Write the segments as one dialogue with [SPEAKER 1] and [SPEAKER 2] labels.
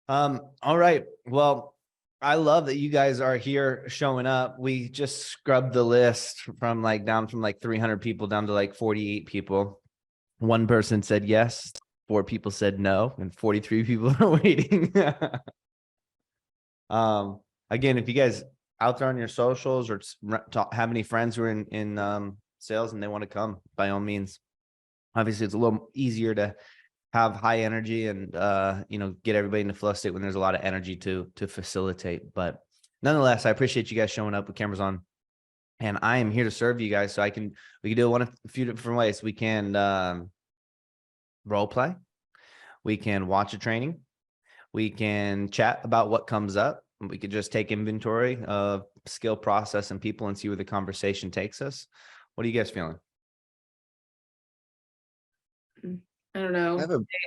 [SPEAKER 1] All right. Well, I love that you guys are here showing up. We just scrubbed the list from down from 300 people down to 48 people. One person said yes, 4 people said no, and 43 people are waiting. Again, if you guys out there on your socials or have any friends who are in sales and they want to come, by all means. Obviously, it's a little easier to have high energy and get everybody in the flow state when there's a lot of energy to facilitate. But nonetheless, I appreciate you guys showing up with cameras on, and I am here to serve you guys. So we can do a few different ways. We can role play, we can watch a training, we can chat about what comes up. We could just take inventory of skill, process, and people and see where the conversation takes us. What are you guys feeling?
[SPEAKER 2] I don't know.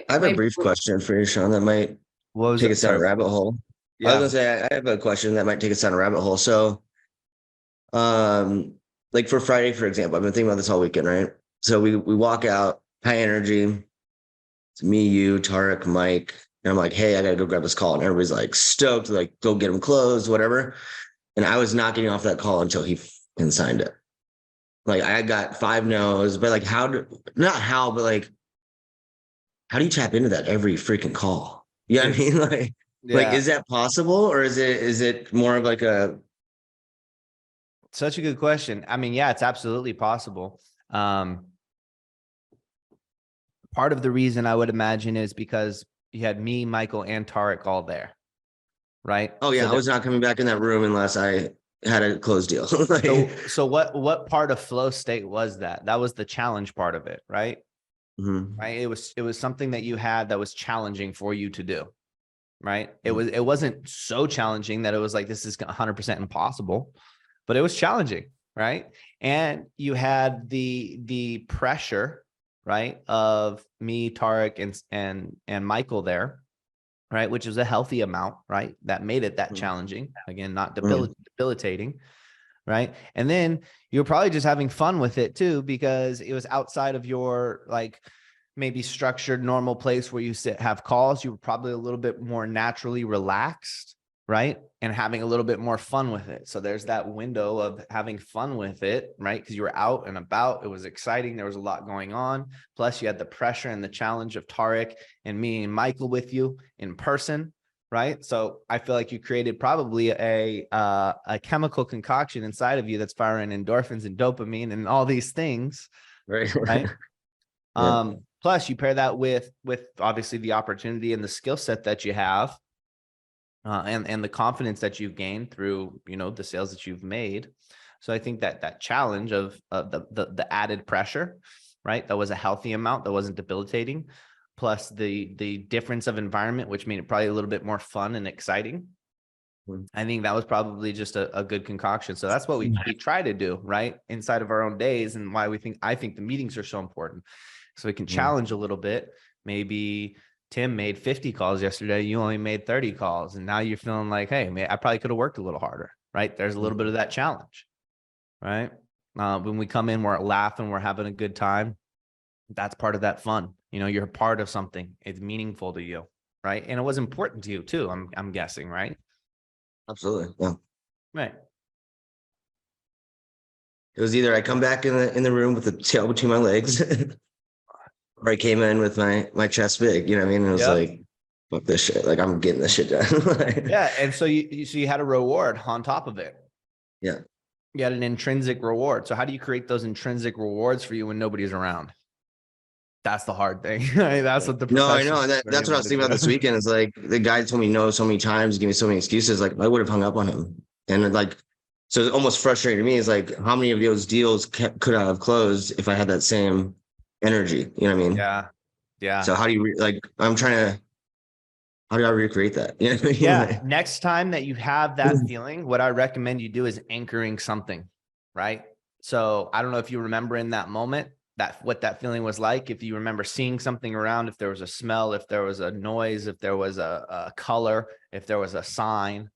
[SPEAKER 3] I have a brief question for you, Sean, that might take us down a rabbit hole.
[SPEAKER 1] Yeah.
[SPEAKER 3] I was gonna say I have a question that might take us down a rabbit hole. So, like for Friday, for example, I've been thinking about this all weekend, right? So we walk out, high energy. It's me, you, Tarek, Mike, and I'm like, hey, I gotta go grab this call, and everybody's like stoked, like go get them closed, whatever. And I was not getting off that call until he signed it. Like I got 5 no's, but like how do you tap into that every freaking call? You know what I mean? Like, is that possible, or is it more of like a?
[SPEAKER 1] Such a good question. I mean, yeah, it's absolutely possible. Part of the reason I would imagine is because you had me, Michael, and Tarek all there, right?
[SPEAKER 3] Oh yeah, I was not coming back in that room unless I had a closed deal.
[SPEAKER 1] So what part of flow state was that? That was the challenge part of it, right?
[SPEAKER 3] Mm-hmm.
[SPEAKER 1] Right. It was something that you had that was challenging for you to do, right? It wasn't so challenging that it was like, this is 100% impossible, but it was challenging, right? And you had the pressure, right, of me, Tarek, and Michael there, right, which is a healthy amount, right? That made it that challenging. Again, not debilitating. Right. And then you're probably just having fun with it too, because it was outside of your maybe structured normal place where you have calls. You were probably a little bit more naturally relaxed, right? And having a little bit more fun with it. So there's that window of having fun with it, right? Because you were out and about. It was exciting. There was a lot going on. Plus you had the pressure and the challenge of Tarek and me and Michael with you in person. Right. So I feel like you created probably a chemical concoction inside of you that's firing endorphins and dopamine and all these things. Right. Yeah. Plus you pair that with obviously the opportunity and the skill set that you have and the confidence that you've gained through, the sales that you've made. So I think that challenge of the added pressure, right? That was a healthy amount that wasn't debilitating. Plus the difference of environment, which made it probably a little bit more fun and exciting. I think that was probably just a good concoction. So that's what we try to do, right? Inside of our own days, and why I think the meetings are so important. So we can challenge a little bit. Maybe Tim made 50 calls yesterday. You only made 30 calls. And now you're feeling like, hey, I probably could have worked a little harder, right? There's a little bit of that challenge, right? When we come in, we're laughing, we're having a good time. That's part of that fun. You're a part of something. It's meaningful to you, right? And it was important to you too. I'm guessing, right?
[SPEAKER 3] Absolutely, yeah.
[SPEAKER 1] Right.
[SPEAKER 3] It was either I come back in the room with the tail between my legs, or I came in with my chest big. You know what I mean? And it was like, fuck this shit. Like I'm getting this shit done.
[SPEAKER 1] Yeah, and so you had a reward on top of it.
[SPEAKER 3] Yeah.
[SPEAKER 1] You had an intrinsic reward. So how do you create those intrinsic rewards for you when nobody's around? That's the hard thing. That's what the
[SPEAKER 3] no, I know. That's what I was thinking about this weekend. It's like the guy told me no so many times, give me so many excuses. Like I would have hung up on him, and so it's almost frustrating to me. It's like how many of those deals could I have closed if I had that same energy? You know what I mean?
[SPEAKER 1] Yeah.
[SPEAKER 3] So how do you how do I recreate that? You know what I mean?
[SPEAKER 1] Yeah. Next time that you have that feeling, what I recommend you do is anchoring something, right? So I don't know if you remember in that moment what that feeling was like. If you remember seeing something around, if there was a smell, if there was a noise, if there was a color, if there was a sign,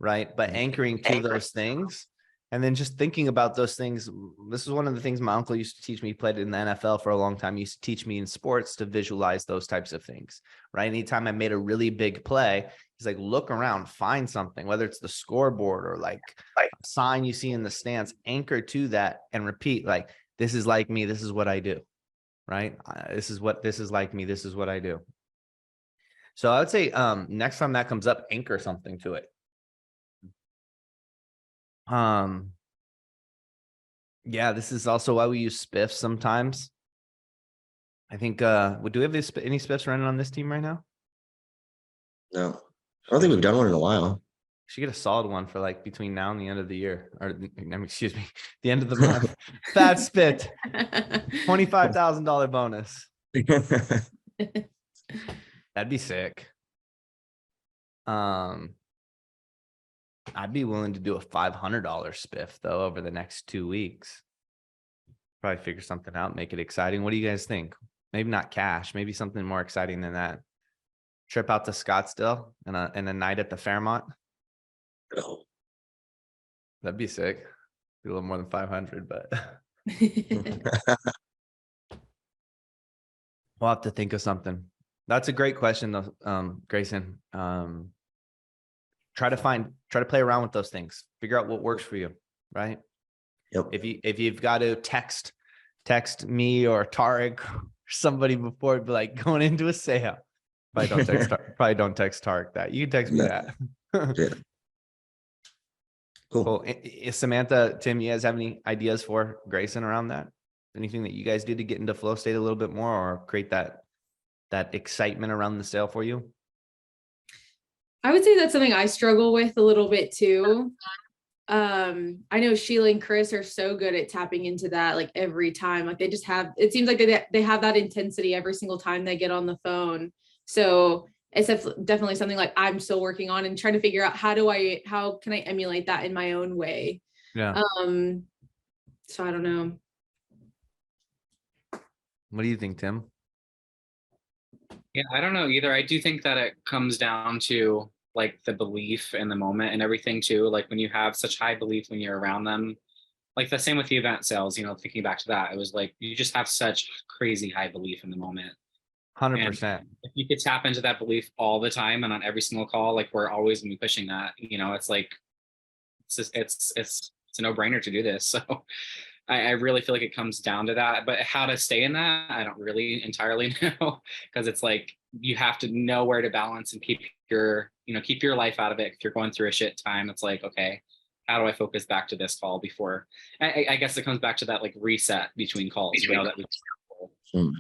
[SPEAKER 1] right? But anchoring to those things and then just thinking about those things. This is one of the things my uncle used to teach me. He played in the NFL for a long time. He used to teach me in sports to visualize those types of things, right? Anytime I made a really big play, He's like, look around, find something, whether it's the scoreboard or like a sign you see in the stands, anchor to that and repeat, like, this is like me. This is what I do. Right. This is like me. This is what I do. So I would say next time that comes up, anchor something to it. Yeah, this is also why we use spiffs sometimes. I think do we have any spiffs running on this team right now?
[SPEAKER 3] No, I don't think we've done one in a while.
[SPEAKER 1] Should get a solid one for like between now and the end of the year, or I mean, excuse me, the end of the month. Bad spit, $25,000 bonus. That'd be sick. I'd be willing to do a $500 spiff though over the next 2 weeks. Probably figure something out, make it exciting. What do you guys think? Maybe not cash, maybe something more exciting than that. Trip out to Scottsdale and a night at the Fairmont.
[SPEAKER 3] No.
[SPEAKER 1] That'd be sick. Be a little more than 500, but we'll have to think of something. That's a great question though, Grayson. Try to play around with those things. Figure out what works for you, right?
[SPEAKER 3] Yep.
[SPEAKER 1] If you've got to text me or Tarek or somebody before, be like going into a sale. Probably don't text Tarek that. You can text me that.
[SPEAKER 3] Yeah. Cool.
[SPEAKER 1] Is Samantha, Tim, you guys have any ideas for Grayson around that? Anything that you guys do to get into flow state a little bit more or create that excitement around the sale for you?
[SPEAKER 2] I would say that's something I struggle with a little bit too. I know Sheila and Chris are so good at tapping into that like every time. Like they just have, it seems like they have that intensity every single time they get on the phone. So it's definitely something like I'm still working on and trying to figure out how can I emulate that in my own way.
[SPEAKER 1] Yeah.
[SPEAKER 2] So I don't know.
[SPEAKER 1] What do you think, Tim?
[SPEAKER 4] Yeah, I don't know either. I do think that it comes down to like the belief in the moment and everything too. Like when you have such high belief when you're around them, like the same with the event sales, thinking back to that, it was like, you just have such crazy high belief in the moment.
[SPEAKER 1] 100%.
[SPEAKER 4] If you could tap into that belief all the time and on every single call, like we're always gonna be pushing that, it's like, it's a no brainer to do this. So I really feel like it comes down to that, but how to stay in that, I don't really entirely know, because it's like, you have to know where to balance and keep your life out of it. If you're going through a shit time, it's like, okay, how do I focus back to this call before, I guess it comes back to that like reset between calls, that we.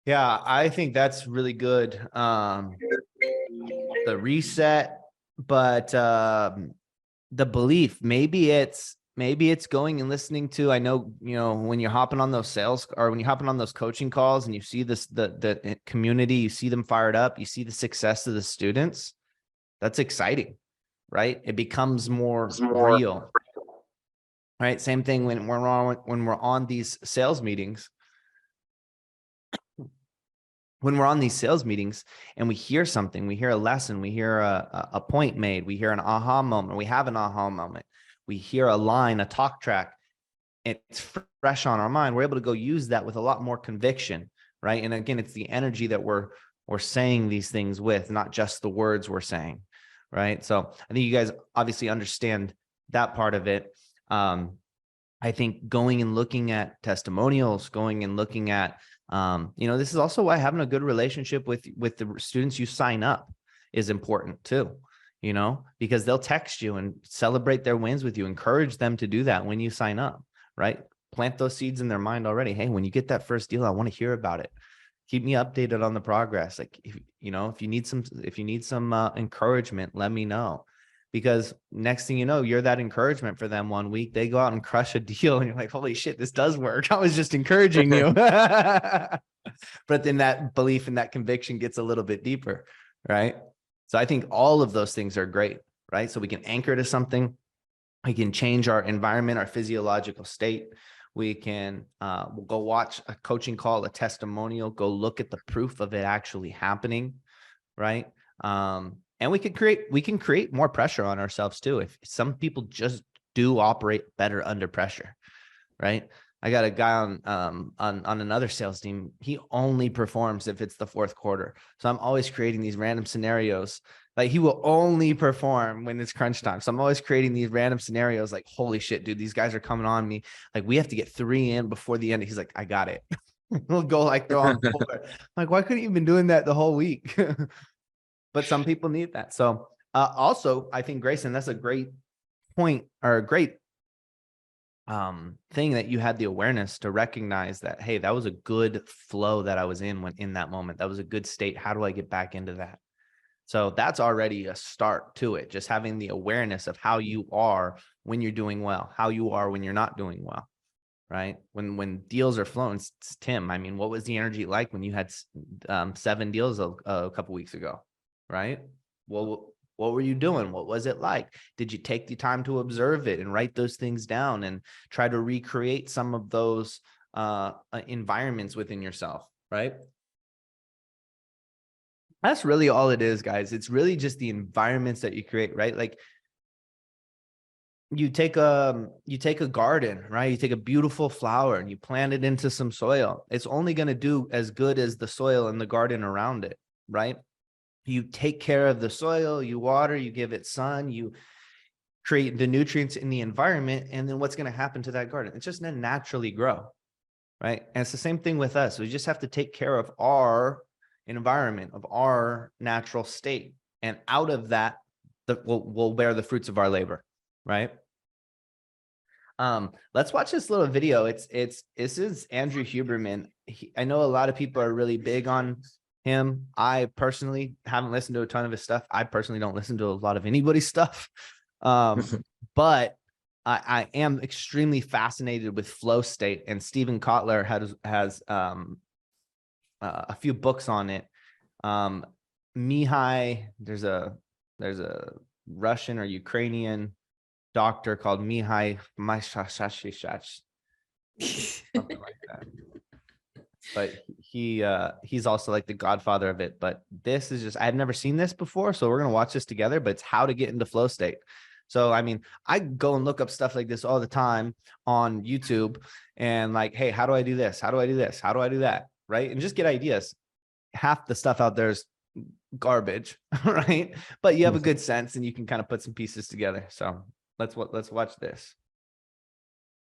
[SPEAKER 1] Yeah, I think that's really good. The reset, but the belief, maybe it's going and listening to, I know, when you're hopping on those sales or when you're hopping on those coaching calls and you see the community, you see them fired up, you see the success of the students, that's exciting, right? It becomes more real, right? Same thing when we're on these sales meetings. When we're on these sales meetings and we hear something, we hear a lesson, we hear a point made, we hear an aha moment, we have an aha moment, we hear a line, a talk track, it's fresh on our mind. We're able to go use that with a lot more conviction, right? And again, it's the energy that we're saying these things with, not just the words we're saying, right? So I think you guys obviously understand that part of it. I think going and looking at testimonials, going and looking at, this is also why having a good relationship with the students you sign up is important too, because they'll text you and celebrate their wins with you, encourage them to do that when you sign up, right? Plant those seeds in their mind already. Hey, when you get that first deal, I want to hear about it. Keep me updated on the progress. Like, if you need some encouragement, let me know. Because next thing you know, you're that encouragement for them. 1 week, they go out and crush a deal and you're like, holy shit, this does work. I was just encouraging you. But then that belief and that conviction gets a little bit deeper, right? So I think all of those things are great, right? So we can anchor to something. We can change our environment, our physiological state. We can we'll go watch a coaching call, a testimonial, go look at the proof of it actually happening, right? And we can create more pressure on ourselves too. If some people just do operate better under pressure, right? I got a guy on another sales team. He only performs if it's the fourth quarter. So I'm always creating these random scenarios Like he will only perform when it's crunch time. So I'm always creating these random scenarios like, holy shit, dude, these guys are coming on me. Like we have to get 3 in before the end. He's like, I got it. We'll go like throw on the floor. Like, why couldn't you been doing that the whole week? But some people need that. So also, I think, Grayson, that's a great point, or a great thing that you had the awareness to recognize that, hey, that was a good flow that I was in when in that moment. That was a good state. How do I get back into that? So that's already a start to it. Just having the awareness of how you are when you're doing well, how you are when you're not doing well, right? When deals are flowing, Tim, I mean, what was the energy like when you had 7 deals a couple weeks ago, right? Well, what were you doing? What was it like? Did you take the time to observe it and write those things down and try to recreate some of those environments within yourself, right? That's really all it is, guys. It's really just the environments that you create, right? Like you take a garden, right? You take a beautiful flower and you plant it into some soil. It's only going to do as good as the soil and the garden around it, right? You take care of the soil, you water, you give it sun, you create the nutrients in the environment, and then what's going to happen to that garden? It's just going to naturally grow, right? And it's the same thing with us. We just have to take care of our environment, of our natural state, and out of that, we'll bear the fruits of our labor, right? Let's watch this little video. This is Andrew Huberman. I know a lot of people are really big on him. I personally haven't listened to a ton of his stuff. I personally don't listen to a lot of anybody's stuff. But I am extremely fascinated with flow state, and Stephen Kotler has a few books on it. Mihai, there's a Russian or Ukrainian doctor called Mihai Mashashashishach, something like that. But he's also like the godfather of it. But this is just, I've never seen this before, so we're gonna watch this together. But it's how to get into flow state. So I mean, I go and look up stuff like this all the time on YouTube, and like, hey, how do I do this? How do I do this? How do I do that? Right? And just get ideas. Half the stuff out there is garbage, right? But you have a good sense and you can kind of put some pieces together. So let's watch this.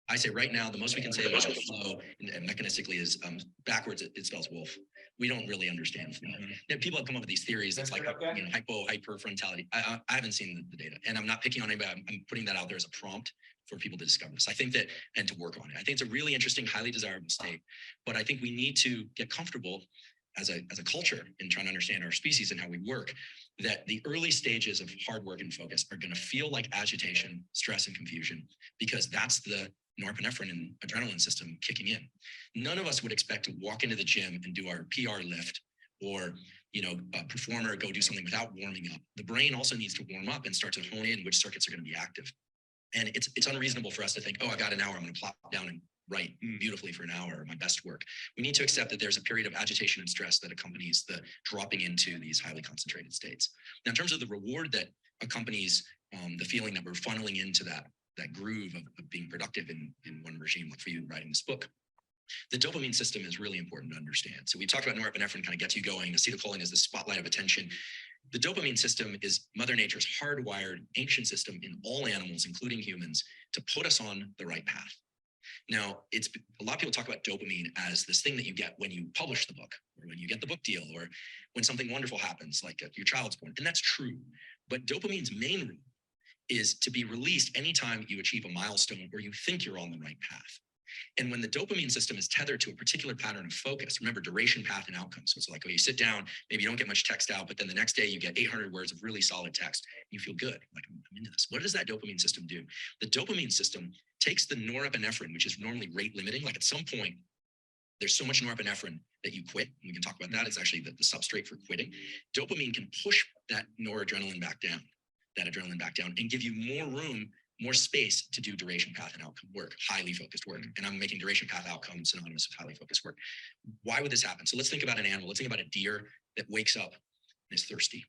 [SPEAKER 5] I say right now, the most we can say about flow and mechanistically is backwards. It spells wolf. We don't really understand flow. People have come up with these theories. That's like hyperfrontality. I haven't seen the data, and I'm not picking on anybody. I'm putting that out there as a prompt for people to discover this. I think that, and to work on it. I think it's a really interesting, highly desirable state. But I think we need to get comfortable as a culture in trying to understand our species and how we work, that the early stages of hard work and focus are going to feel like agitation, stress, and confusion, because that's the norepinephrine and adrenaline system kicking in. None of us would expect to walk into the gym and do our PR lift, or perform or go do something without warming up. The brain also needs to warm up and start to hone in which circuits are going to be active. And it's unreasonable for us to think, oh, I got an hour, I'm going to plop down and write beautifully for an hour, my best work. We need to accept that there's a period of agitation and stress that accompanies the dropping into these highly concentrated states. Now, in terms of the reward that accompanies the feeling that we're funneling into that groove of being productive in one regime, like for you writing this book, the dopamine system is really important to understand. So we talked about norepinephrine kind of gets you going. Acetylcholine is the spotlight of attention. The dopamine system is Mother Nature's hardwired ancient system in all animals, including humans, to put us on the right path. Now, it's a lot of people talk about dopamine as this thing that you get when you publish the book, or when you get the book deal, or when something wonderful happens, like your child's born. And that's true. But dopamine's main role is to be released anytime you achieve a milestone or you think you're on the right path. And when the dopamine system is tethered to a particular pattern of focus, remember duration, path, and outcome. So it's like, you sit down, maybe you don't get much text out, but then the next day you get 800 words of really solid text. You feel good, like I'm into this. What does that dopamine system do? The dopamine system takes the norepinephrine, which is normally rate limiting. Like at some point, there's so much norepinephrine that you quit. And we can talk about that. It's actually the substrate for quitting. Dopamine can push that adrenaline back down, and give you more room, more space to do duration, path, and outcome work, highly focused work. And I'm making duration, path, outcome synonymous with highly focused work. Why would this happen? So let's think about an animal. Let's think about a deer that wakes up and is thirsty,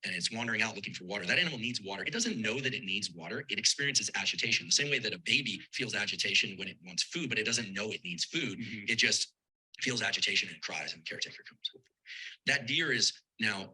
[SPEAKER 5] and it's wandering out looking for water. That animal needs water. It doesn't know that it needs water. It experiences agitation, the same way that a baby feels agitation when it wants food, but it doesn't know it needs food. It just feels agitation and cries, and the caretaker comes. That deer is now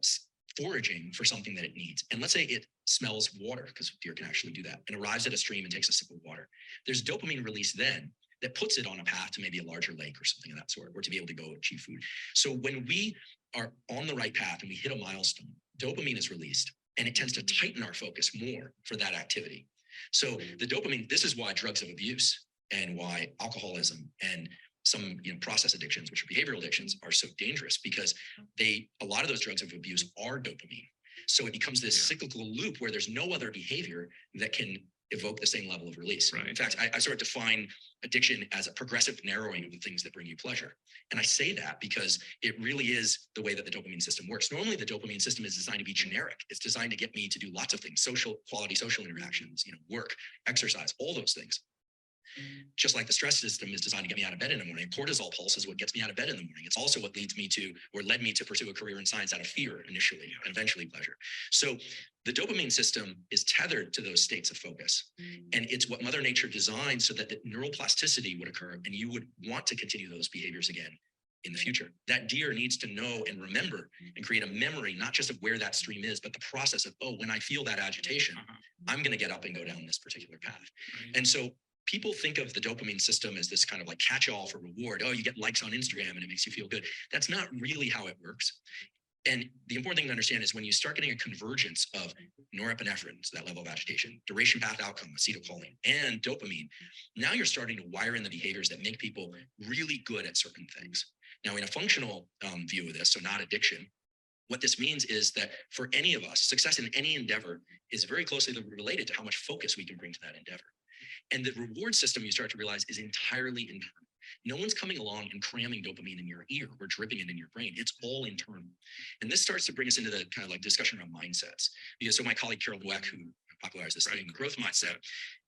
[SPEAKER 5] foraging for something that it needs. And let's say it smells water, because deer can actually do that, and arrives at a stream and takes a sip of water. There's dopamine release then that puts it on a path to maybe a larger lake or something of that sort, or to be able to go achieve food. So when we are on the right path and we hit a milestone, dopamine is released, and it tends to tighten our focus more for that activity. So the dopamine, this is why drugs of abuse and why alcoholism and some process addictions, which are behavioral addictions, are so dangerous, because a lot of those drugs of abuse are dopamine. So it becomes this cyclical loop where there's no other behavior that can evoke the same level of release. Right. In fact, I sort of define addiction as a progressive narrowing of the things that bring you pleasure. And I say that because it really is the way that the dopamine system works. Normally, the dopamine system is designed to be generic. It's designed to get me to do lots of things, quality social interactions, work, exercise, all those things. Just like the stress system is designed to get me out of bed in the morning, cortisol pulse is what gets me out of bed in the morning. It's also what leads me to, or led me to pursue a career in science out of fear initially, and eventually pleasure. So the dopamine system is tethered to those states of focus. And it's what Mother Nature designed so that the neuroplasticity would occur and you would want to continue those behaviors again in the future. That deer needs to know and remember and create a memory, not just of where that stream is, but the process of, oh, when I feel that agitation, I'm going to get up and go down this particular path. And so people think of the dopamine system as this kind of like catch-all for reward. Oh, you get likes on Instagram and it makes you feel good. That's not really how it works. And the important thing to understand is when you start getting a convergence of norepinephrine, so that level of agitation, duration path outcome, acetylcholine, and dopamine, now you're starting to wire in the behaviors that make people really good at certain things. Now, in a functional view of this, so not addiction, what this means is that for any of us, success in any endeavor is very closely related to how much focus we can bring to that endeavor. And the reward system, you start to realize, is entirely internal. No one's coming along and cramming dopamine in your ear or dripping it in your brain. It's all internal. And this starts to bring us into the kind of like discussion around mindsets. Because so my colleague Carol Dweck, who popularized this thing, growth mindset,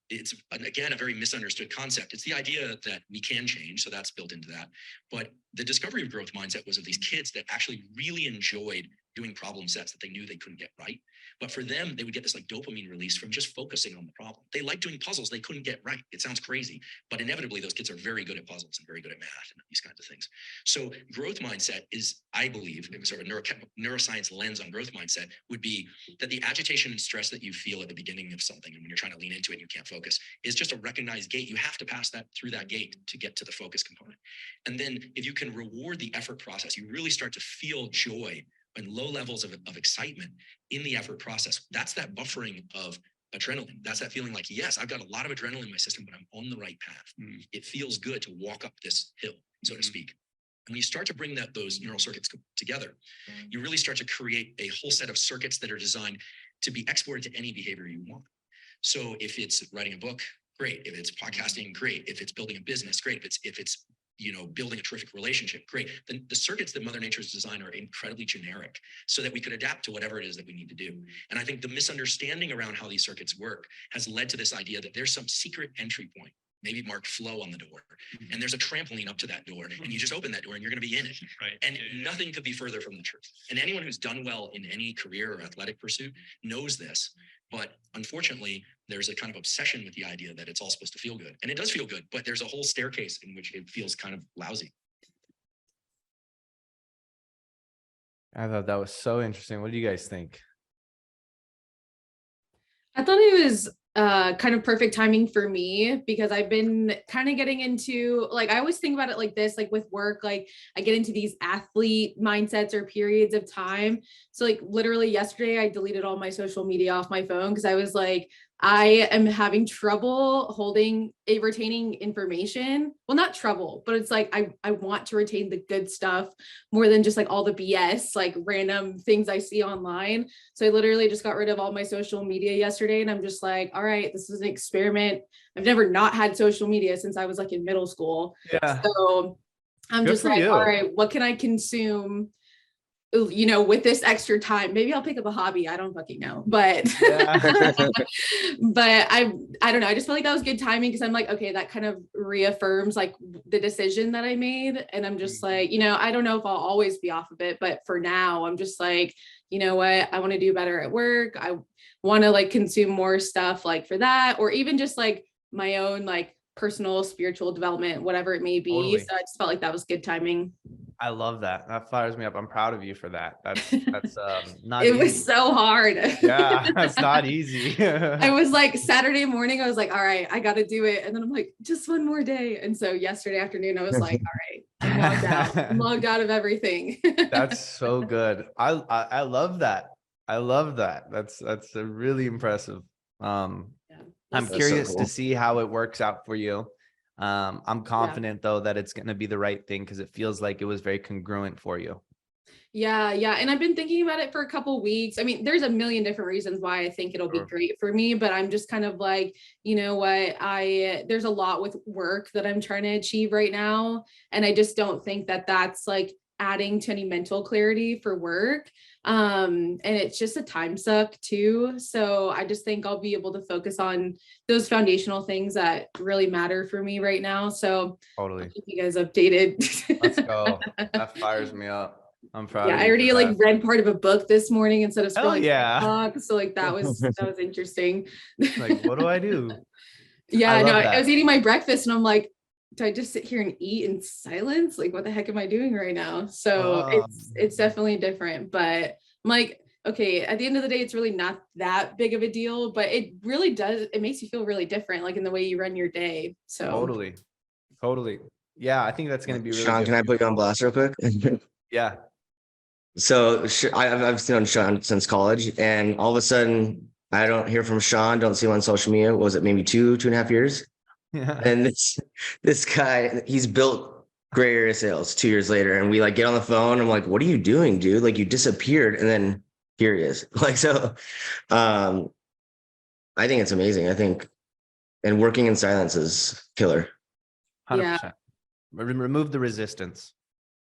[SPEAKER 5] it's again a very misunderstood concept. It's the idea that we can change, so that's built into that. But the discovery of growth mindset was of these kids that actually really enjoyed doing problem sets that they knew they couldn't get right. But for them, they would get this like dopamine release from just focusing on the problem. They like doing puzzles they couldn't get right. It sounds crazy, but inevitably those kids are very good at puzzles and very good at math and these kinds of things. So growth mindset is, I believe, sort of a neuroscience lens on growth mindset would be that the agitation and stress that you feel at the beginning of something, and when you're trying to lean into it and you can't focus, is just a recognized gate. You have to pass that through that gate to get to the focus component. And then if you can reward the effort process, you really start to feel joy and low levels of excitement in the effort process. That's that buffering of adrenaline. That's that feeling like, yes, I've got a lot of adrenaline in my system, but I'm on the right path. It feels good to walk up this hill, so to speak. And when you start to bring those neural circuits together, you really start to create a whole set of circuits that are designed to be exported to any behavior you want. So if it's writing a book, great. If it's podcasting, great. If it's building a business, great. If it's building a terrific relationship, great. Then the circuits that Mother Nature's designed are incredibly generic so that we could adapt to whatever it is that we need to do. And I think the misunderstanding around how these circuits work has led to this idea that there's some secret entry point, maybe marked flow on the door, and there's a trampoline up to that door, and you just open that door and you're going to be in it. Right. And nothing could be further from the truth. And anyone who's done well in any career or athletic pursuit knows this. But unfortunately, there's a kind of obsession with the idea that it's all supposed to feel good. And it does feel good, but there's a whole staircase in which it feels kind of lousy.
[SPEAKER 1] I thought that was so interesting. What do you guys think?
[SPEAKER 2] I thought it was kind of perfect timing for me because I've been kind of getting into, like, I always think about it like this, like with work, like I get into these athlete mindsets or periods of time. So like literally yesterday, I deleted all my social media off my phone because I was like, I am having trouble retaining information. Well, not trouble, but it's like, I want to retain the good stuff more than just like all the BS, like random things I see online. So I literally just got rid of all my social media yesterday. And I'm just like, all right, this is an experiment. I've never not had social media since I was like in middle school.
[SPEAKER 1] Yeah.
[SPEAKER 2] So I'm
[SPEAKER 1] Good
[SPEAKER 2] just
[SPEAKER 1] for
[SPEAKER 2] like,
[SPEAKER 1] you.
[SPEAKER 2] all right, what can I consume? With this extra time, maybe I'll pick up a hobby. I don't fucking know, but
[SPEAKER 1] Yeah.
[SPEAKER 2] but I don't know. I just feel like that was good timing because I'm like, okay, that kind of reaffirms like the decision that I made. And I'm just like, I don't know if I'll always be off of it, but for now, I'm just like, you know what? I want to do better at work. I want to like consume more stuff like for that, or even just like my own like personal, spiritual development, whatever it may be.
[SPEAKER 1] Totally.
[SPEAKER 2] So I just felt like that was good timing.
[SPEAKER 1] I love that. That fires me up. I'm proud of you for that. That's not
[SPEAKER 2] It
[SPEAKER 1] easy.
[SPEAKER 2] was so hard.
[SPEAKER 1] Yeah, that's not easy.
[SPEAKER 2] I was like Saturday morning, I was like, all right, I got to do it. And then I'm like, just one more day. And so yesterday afternoon, I was like, all right, I'm logged out. I'm logged out of everything.
[SPEAKER 1] That's so good. I love that. I love that. That's really impressive. I'm
[SPEAKER 2] That's
[SPEAKER 3] so
[SPEAKER 1] curious
[SPEAKER 3] cool.
[SPEAKER 1] to see how it works out for you. I'm confident though that it's going to be the right thing because it feels like it was very congruent for you.
[SPEAKER 2] Yeah. And I've been thinking about it for a couple weeks. I mean, there's a million different reasons why I think it'll be
[SPEAKER 1] Sure.
[SPEAKER 2] great for me, but I'm just kind of like, you know what, there's a lot with work that I'm trying to achieve right now. And I just don't think that that's like adding to any mental clarity for work. And it's just a time suck too. So I just think I'll be able to focus on those foundational things that really matter for me right now. So I'll
[SPEAKER 1] Totally.
[SPEAKER 2] keep you guys updated.
[SPEAKER 1] Let's go. That fires me up. I'm proud
[SPEAKER 2] Yeah,
[SPEAKER 1] of
[SPEAKER 2] I
[SPEAKER 1] you
[SPEAKER 2] already
[SPEAKER 1] for
[SPEAKER 2] like
[SPEAKER 1] that.
[SPEAKER 2] read part of a book this morning instead of
[SPEAKER 1] Hell
[SPEAKER 2] scrolling
[SPEAKER 1] yeah.
[SPEAKER 2] TikTok. So like that was interesting.
[SPEAKER 1] Like, what do I do?
[SPEAKER 2] Yeah,
[SPEAKER 1] I
[SPEAKER 2] no,
[SPEAKER 1] love
[SPEAKER 2] I was
[SPEAKER 1] that.
[SPEAKER 2] eating my breakfast and I'm like, do I just sit here and eat in silence? Like, what the heck am I doing right now? So it's definitely different, but I'm like, okay, at the end of the day, it's really not that big of a deal, but it really does, it makes you feel really different, like in the way you run your day. So
[SPEAKER 1] Totally. Yeah, I think that's going to be really
[SPEAKER 3] Sean,
[SPEAKER 1] good.
[SPEAKER 3] can I put you on blast real quick?
[SPEAKER 1] Yeah.
[SPEAKER 3] So I've known Sean since college, and all of a sudden I don't hear from Sean, don't see him on social media. What was it, maybe 2.5 years?
[SPEAKER 1] Yeah.
[SPEAKER 3] And this guy, he's built gray area sales 2 years later, and we like get on the phone. I'm like, what are you doing, dude? Like you disappeared, and then here he is. Like so, I think it's amazing. I think, and working in silence is killer.
[SPEAKER 1] 100%. Remove the resistance.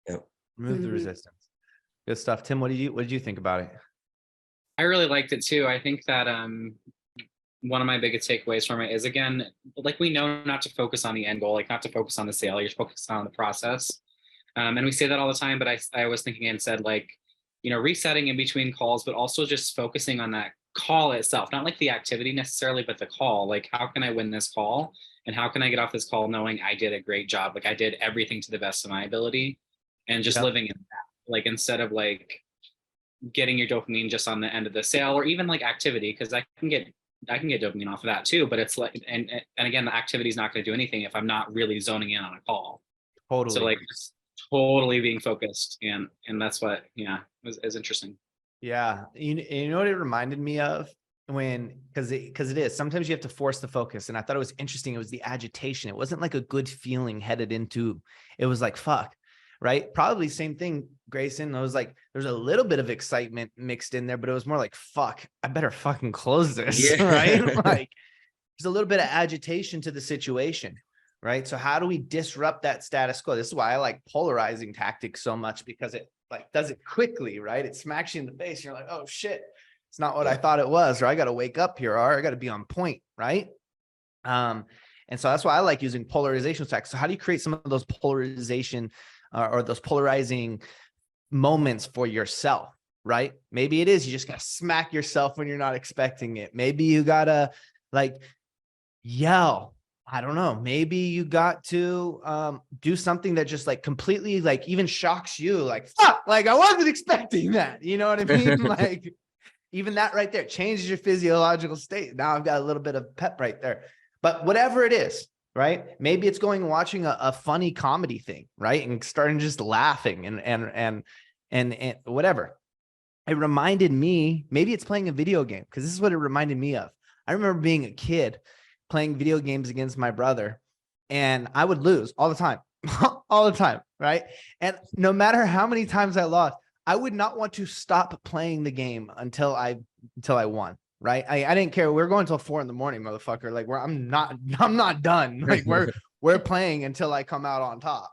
[SPEAKER 3] Yep.
[SPEAKER 1] Remove the
[SPEAKER 2] Mhm.
[SPEAKER 1] resistance. Good stuff. Tim, what did you think about it?
[SPEAKER 4] I really liked it too. I think that one of my biggest takeaways from it is, again, like, we know not to focus on the end goal, like not to focus on the sale, you're focused on the process. And we say that all the time, but I was thinking and said, like, you know, resetting in between calls, but also just focusing on that call itself, not like the activity necessarily, but the call. Like, how can I win this call? And how can I get off this call knowing I did a great job? Like, I did everything to the best of my ability, and just
[SPEAKER 1] Yep.
[SPEAKER 4] living in that, like, instead of like getting your dopamine just on the end of the sale or even like activity, because I can get dopamine off of that too. But it's like, and again, the activity is not going to do anything if I'm not really zoning in on a call.
[SPEAKER 1] Totally.
[SPEAKER 4] So like, just totally being focused, and that's what, yeah, is interesting.
[SPEAKER 1] Yeah. You know what it reminded me of? Because it is, sometimes you have to force the focus. And I thought it was interesting. It was the agitation. It wasn't like a good feeling headed into, it was like, fuck, right? Probably same thing, Grayson. I was like, there's a little bit of excitement mixed in there, but it was more like, fuck, I better fucking close this.
[SPEAKER 3] Yeah.
[SPEAKER 1] Right? Like, there's a little bit of agitation to the situation. Right. So how do we disrupt that status quo? This is why I like polarizing tactics so much, because it like does it quickly, right? It smacks you in the face. And you're like, oh shit, it's not what I thought it was, or I got to wake up here, or I got to be on point. Right. And so that's why I like using polarization tactics. So how do you create some of those polarization or those polarizing moments for yourself? Right. Maybe it is, you just got to smack yourself when you're not expecting it. Maybe you got to like yell. I don't know. Maybe you got to do something that just like completely like even shocks you. Like, fuck, like I wasn't expecting that. You know what I mean? Like even that right there changes your physiological state. Now I've got a little bit of pep right there. But whatever it is, right? Maybe it's going and watching a funny comedy thing, right? And starting just laughing and whatever. It reminded me, maybe it's playing a video game, because this is what it reminded me of. I remember being a kid playing video games against my brother, and I would lose all the time, all the time. Right. And no matter how many times I lost, I would not want to stop playing the game until I won. Right. I didn't care. We're going till 4 a.m, motherfucker. Like I'm not done. Like we're playing until I come out on top.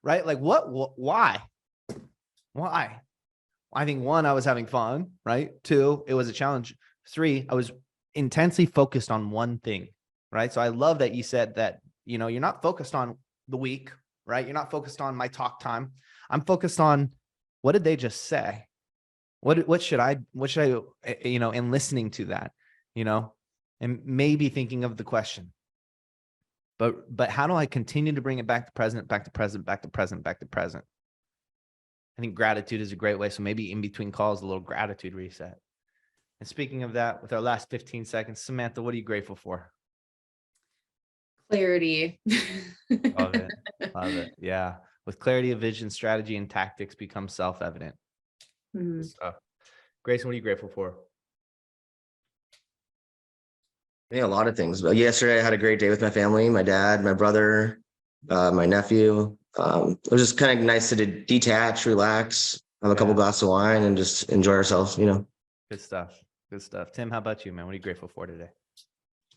[SPEAKER 1] Right. Like why? I think 1, I was having fun. Right. 2, it was a challenge. 3, I was intensely focused on one thing. Right. So I love that you said that, you know, you're not focused on the week, right? You're not focused on my talk time. I'm focused on what did they just say? What should I, you know, in listening to that, you know, and maybe thinking of the question, But how do I continue to bring it back to present, back to present, back to present, back to present? I think gratitude is a great way. So maybe in between calls, a little gratitude reset. And speaking of that, with our last 15 seconds, Samantha, what are you grateful for?
[SPEAKER 2] Clarity.
[SPEAKER 1] Love it. Love it. Yeah. With clarity of vision, strategy, and tactics become self-evident.
[SPEAKER 2] Mhm.
[SPEAKER 1] So, Grayson, what are you grateful for?
[SPEAKER 3] Yeah, a lot of things. But yesterday I had a great day with my family, my dad, my brother, my nephew. It was just kind of nice to detach, relax, have a couple
[SPEAKER 1] Yeah.
[SPEAKER 3] glasses of wine and just enjoy ourselves, you know.
[SPEAKER 1] Good stuff. Good stuff. Tim, how about you, man? What are you grateful for today?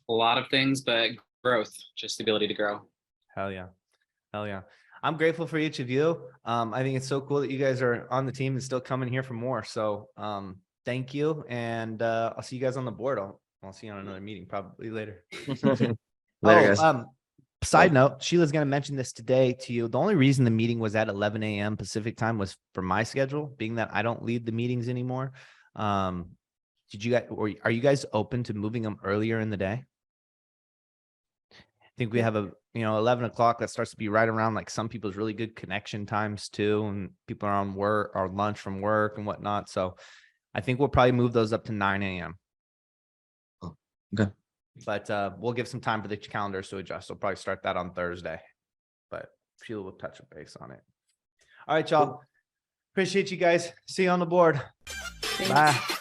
[SPEAKER 4] A lot of things, but growth, just the ability to grow.
[SPEAKER 1] Hell yeah. Hell yeah. I'm grateful for each of you. I think it's so cool that you guys are on the team and still coming here for more. So thank you. And I'll see you guys on the board. I'll see you on another meeting probably later.
[SPEAKER 3] Later, guys.
[SPEAKER 1] Side note, Sheila's going to mention this today to you. The only reason the meeting was at 11 a.m. Pacific time was for my schedule, being that I don't lead the meetings anymore. Did you guys, or are you guys open to moving them earlier in the day? I think we have 11 o'clock. That starts to be right around like some people's really good connection times too. And people are on work or lunch from work and whatnot. So I think we'll probably move those up to 9 a.m.
[SPEAKER 3] Okay.
[SPEAKER 1] But we'll give some time for the calendars to adjust. We'll probably start that on Thursday, but Sheila will touch a base on it. All right, y'all. Appreciate you guys. See you on the board.
[SPEAKER 2] Thanks.
[SPEAKER 1] Bye.